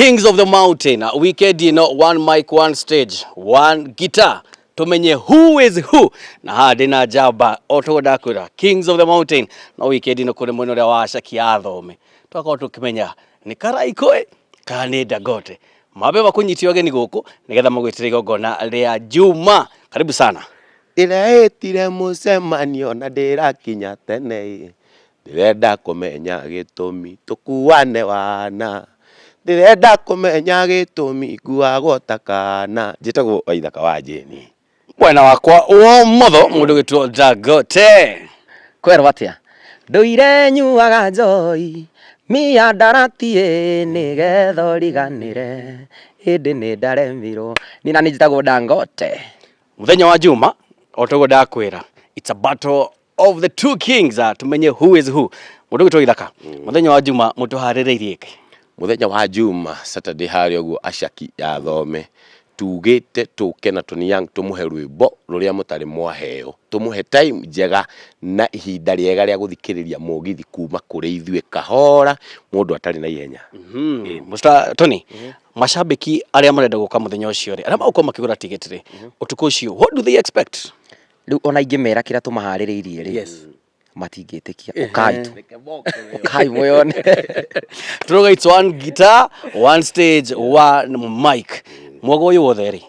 Kings of the Mountain, weekend one mic, one stage, one guitar. Tumenye who is who na hadi na jaba oto dakura Kings of the Mountain na weekend kure mwono ria washa kiathome twako tukimenya ni Karaikoe kana Dagote mabe bakunyitio geni guku nigetha magwitire igongona ria Juma. Karibu sana. Ndiretire mucemanio na ndirakinya tene, ndirenda kumenya gitumi tukuane wana, ndirenda kumenya gitumi nguagwo takana. Njitagwo Waithaka wa Jeni. Mwena wakwa uo motho mundu gitwo Dagote. Kwero batia nduire nyuaga njoi miandaratie nigetha riganire hindi ni ndaremirwo ni na njitagwo Dangote. Muthenya wa Juma otogo dakwira it's a battle of the two kings. Tumenye who is who. Mundu gitwo Ithaka. Muthenya wa Juma mutuharireirie ki? Muthenya wa Juma Saturday hari oguo acaki ya thome tugite tukena tuniyang tumuhe rwimbo ruria mutari mwaheo, tumuhe time njega na ihinda riega ria guthikiriria mugithi kuma kuri ithue kahora mundu atari na ihenya. Mr. Tony, mashabiki aria marenda guka muthenya ucio ri aria mauko makigura ticket ri utuku ucio, what do they expect? Riu ona ingimera kira tumahaririirie ri matingitikia ukai moyone. Turoga it's one guitar, one stage, one mic. Mwago uyu wothe ri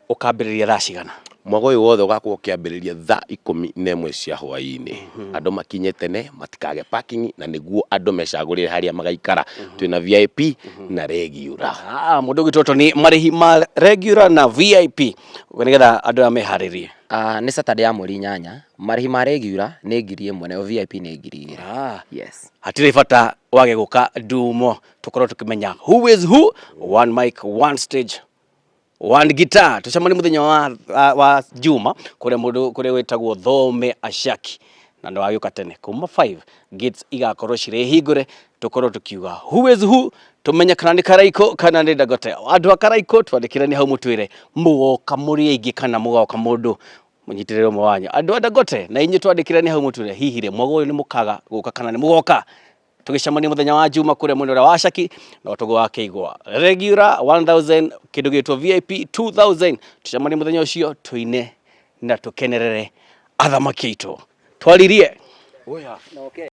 ukambiriria thaa cigana? Mwago uyu wothe ugakorwo ukiambiriria thaa 11 cia hwaini. Andu makinye tene matikage parking na niguo andu mecagurire haria magaikara. Twina VIP na regular. Mundu gitwo Tony, marihi ma regular na VIP nigetha andu ameharirie. Ni Saturday ya mweri 8, marihi ma regular ni 1,000 na VIP ni 2,000. Yes. Hatire bata wage guka ndumo tukorwo tukimenya who is who, one mic, one stage, one guitar. Tucamani muthenya wa Juma kure mundu kure wetagwo Thome Ashaki na ndo agioka tene kuma 5 gates igakorwo cire hingure tukorwo tukiuga who is who, tumenya kana ni Karaiko kana ni Dagote. Andu a Karaiko twandikirani hau mutwire mugoka muri aingi kana mugoka mundu munyitirire umwe wanyu. Andu a Dagote na inyi twandikirani hau mutwire hihire mwago uyu ni mukaga guka kana ni mugoka. Tugicamania muthenya wa Juma kure mwena ria washaki na utugo wa Keigwa. Regular 1000, kindu gitwo VIP 2000. Tucamania muthenya ucio tuine na tukenerere athamaki aitu twaririe.